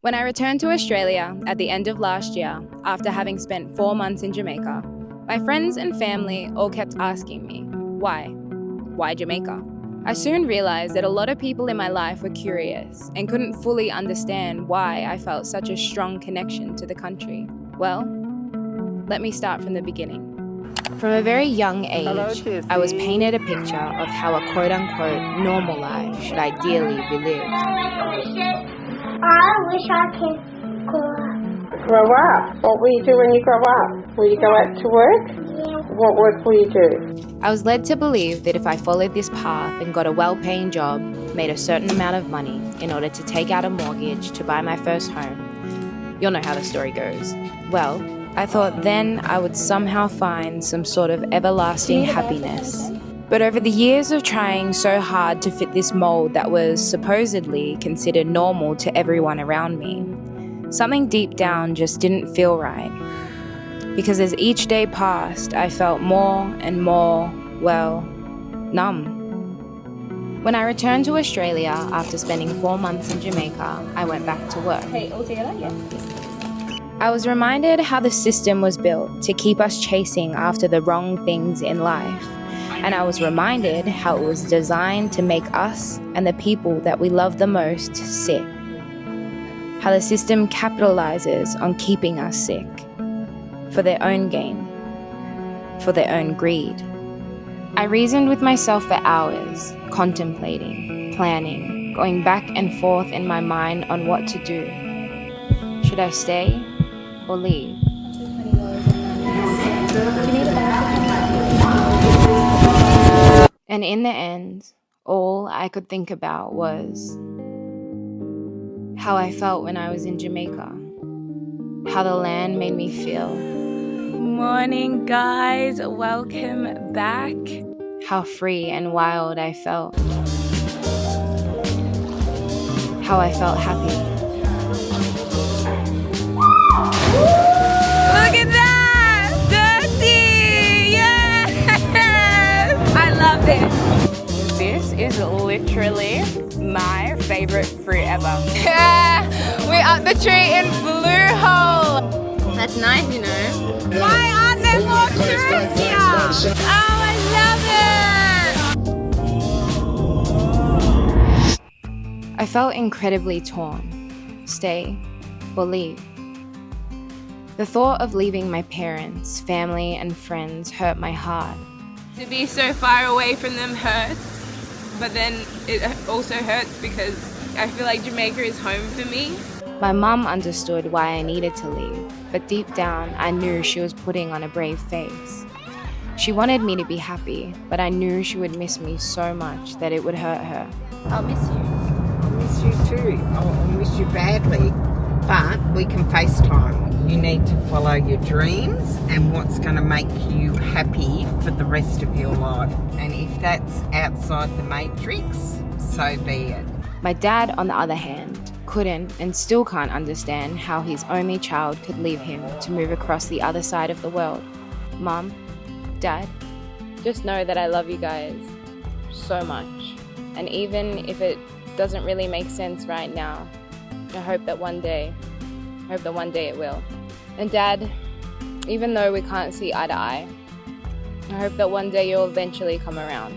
When I returned to Australia at the end of last year, after having spent 4 months in Jamaica, my friends and family all kept asking me, why? Why Jamaica? I soon realized that a lot of people in my life were curious and couldn't fully understand why I felt such a strong connection to the country. Well, let me start from the beginning. From a very young age, I was painted a picture of how a quote-unquote normal life should ideally be lived. I wish I could Grow up? What will you do when you grow up? Will you go out to work? Yeah. What work will you do? I was led to believe that if I followed this path and got a well-paying job, made a certain amount of money in order to take out a mortgage to buy my first home, you'll know how the story goes. Well, I thought then I would somehow find some sort of everlasting happiness. But over the years of trying so hard to fit this mold that was supposedly considered normal to everyone around me, something deep down just didn't feel right. Because as each day passed, I felt more and more, well, numb. When I returned to Australia after spending 4 months in Jamaica, I went back to work. Hey, all together? Yeah. I was reminded how the system was built to keep us chasing after the wrong things in life. And I was reminded how it was designed to make us and the people that we love the most sick. How the system capitalizes on keeping us sick for their own gain, for their own greed. I reasoned with myself for hours, contemplating, planning, going back and forth in my mind on what to do. Should I stay or leave? And in the end, all I could think about was how I felt when I was in Jamaica, how the land made me feel. Morning, guys. Welcome back. How free and wild I felt. How I felt happy. Look at that! Dirty! Yes! I love this. This is literally my favorite fruit ever. Yeah, we're up the tree in Blue Hole. That's nice, you know. Why aren't there more fruits here? Oh, I love it! I felt incredibly torn. Stay or leave. The thought of leaving my parents, family, and friends hurt my heart. To be so far away from them hurts, but then it also hurts because I feel like Jamaica is home for me. My mum understood why I needed to leave, but deep down I knew she was putting on a brave face. She wanted me to be happy, but I knew she would miss me so much that it would hurt her. I'll miss you. I'll miss you too. I'll miss you badly. But we can FaceTime. You need to follow your dreams and what's going to make you happy for the rest of your life. And if that's outside the matrix, so be it. My dad, on the other hand, couldn't and still can't understand how his only child could leave him to move across the other side of the world. Mum, Dad, just know that I love you guys so much. And even if it doesn't really make sense right now, I hope that one day it will. And Dad, even though we can't see eye to eye, I hope that one day you'll eventually come around.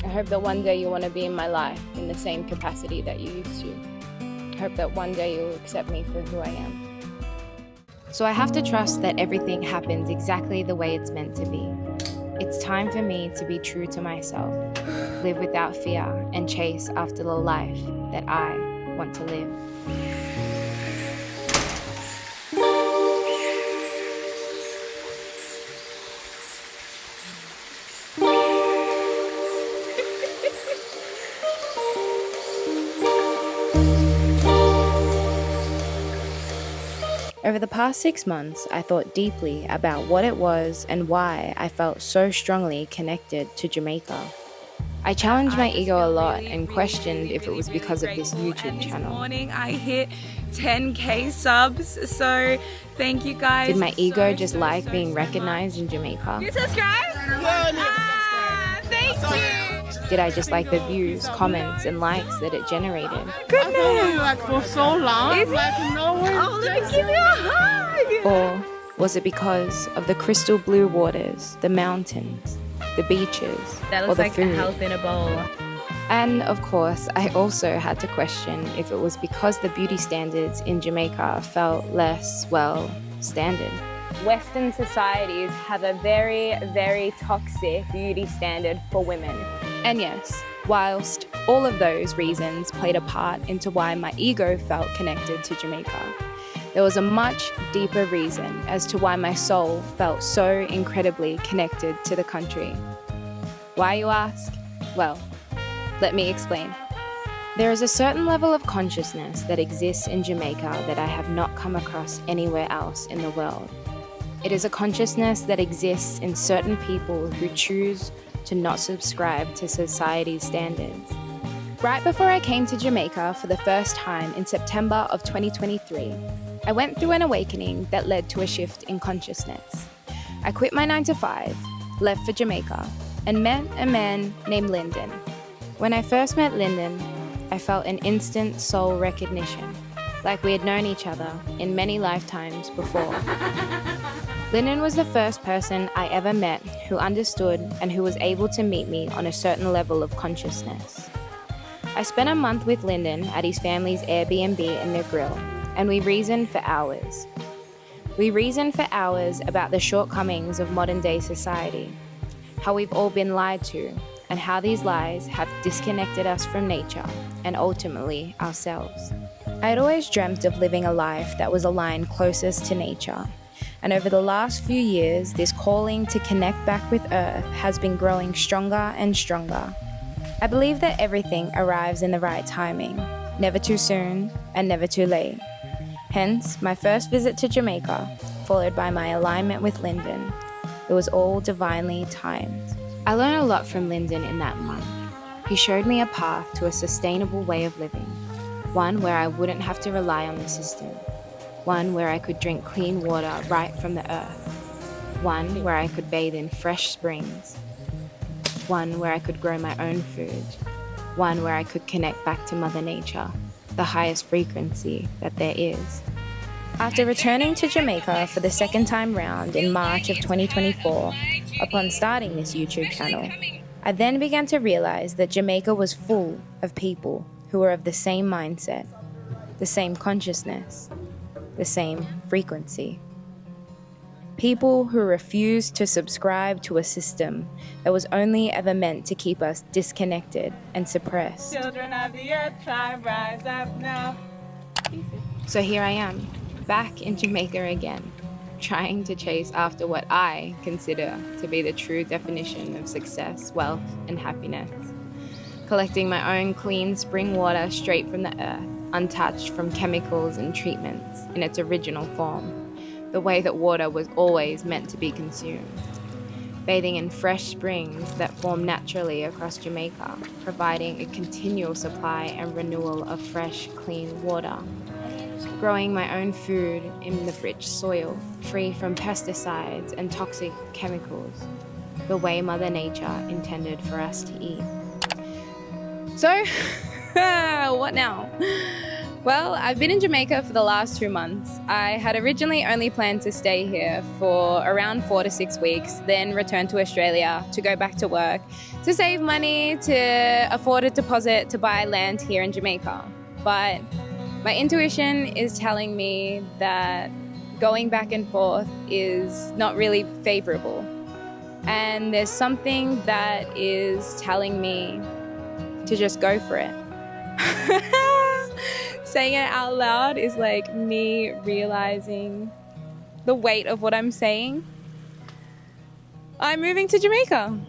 I hope that one day you'll want to be in my life in the same capacity that you used to. I hope that one day you'll accept me for who I am. So I have to trust that everything happens exactly the way it's meant to be. It's time for me to be true to myself, live without fear, and chase after the life that I want to live. Over the past 6 months, I thought deeply about what it was and why I felt so strongly connected to Jamaica. I challenged my ego a lot and questioned if it was because of this YouTube channel. This morning I hit 10k subs, so thank you guys. Did my ego just like being recognized in Jamaica? You subscribe? Yeah, I need to subscribe. Thank you. Did I just like the views, comments, and likes that it generated? Goodness! Like for so long, Is it? like no one. Oh, let me give you a hug. Or was it because of the crystal blue waters, the mountains, the beaches, That or looks the like food? a health in a bowl. And of course, I also had to question if it was because the beauty standards in Jamaica felt less, well, standard. Western societies have a very, very toxic beauty standard for women. And yes, whilst all of those reasons played a part into why my ego felt connected to Jamaica, there was a much deeper reason as to why my soul felt so incredibly connected to the country. Why, you ask? Well, let me explain. There is a certain level of consciousness that exists in Jamaica that I have not come across anywhere else in the world. It is a consciousness that exists in certain people who choose to not subscribe to society's standards. Right before I came to Jamaica for the first time in September of 2023, I went through an awakening that led to a shift in consciousness. I quit my 9-to-5, left for Jamaica, and met a man named Lyndon. When I first met Lyndon, I felt an instant soul recognition, like we had known each other in many lifetimes before. Lyndon was the first person I ever met who understood and who was able to meet me on a certain level of consciousness. I spent a month with Lyndon at his family's Airbnb in Negril, and we reasoned for hours. We reasoned for hours about the shortcomings of modern-day society, how we've all been lied to, and how these lies have disconnected us from nature and ultimately ourselves. I had always dreamt of living a life that was aligned closest to nature, and over the last few years, this calling to connect back with Earth has been growing stronger and stronger. I believe that everything arrives in the right timing, never too soon and never too late. Hence, my first visit to Jamaica, followed by my alignment with Lyndon. It was all divinely timed. I learned a lot from Lyndon in that month. He showed me a path to a sustainable way of living, one where I wouldn't have to rely on the system, one where I could drink clean water right from the earth, one where I could bathe in fresh springs, one where I could grow my own food, one where I could connect back to Mother Nature, the highest frequency that there is. After returning to Jamaica for the second time round in March of 2024, upon starting this YouTube channel, I then began to realize that Jamaica was full of people who were of the same mindset, the same consciousness, the same frequency. People who refused to subscribe to a system that was only ever meant to keep us disconnected and suppressed. Children of the earth, try rise up now. So here I am, back in Jamaica again, trying to chase after what I consider to be the true definition of success, wealth, and happiness. Collecting my own clean spring water straight from the earth, untouched from chemicals and treatments in its original form, the way that water was always meant to be consumed. Bathing in fresh springs that form naturally across Jamaica, providing a continual supply and renewal of fresh, clean water. Growing my own food in the rich soil, free from pesticides and toxic chemicals, the way Mother Nature intended for us to eat. So, what now? Well, I've been in Jamaica for the last 2 months. I had originally only planned to stay here for around 4 to 6 weeks, then return to Australia to go back to work, to save money, to afford a deposit to buy land here in Jamaica. But my intuition is telling me that going back and forth is not really favorable. And there's something that is telling me to just go for it. Saying it out loud is like me realizing the weight of what I'm saying. I'm moving to Jamaica.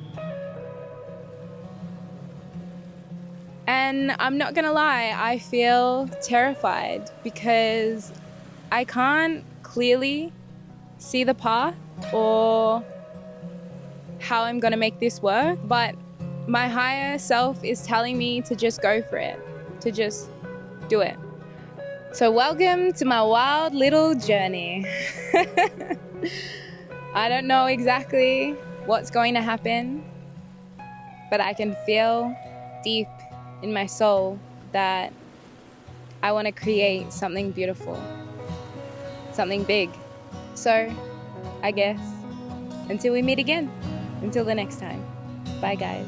And I'm not gonna lie, I feel terrified because I can't clearly see the path or how I'm gonna make this work, but my higher self is telling me to just go for it, to just do it. So welcome to my wild little journey. I don't know exactly what's going to happen, but I can feel deep in my soul that I want to create something beautiful, something big. So, I guess, until we meet again, until the next time. Bye, guys.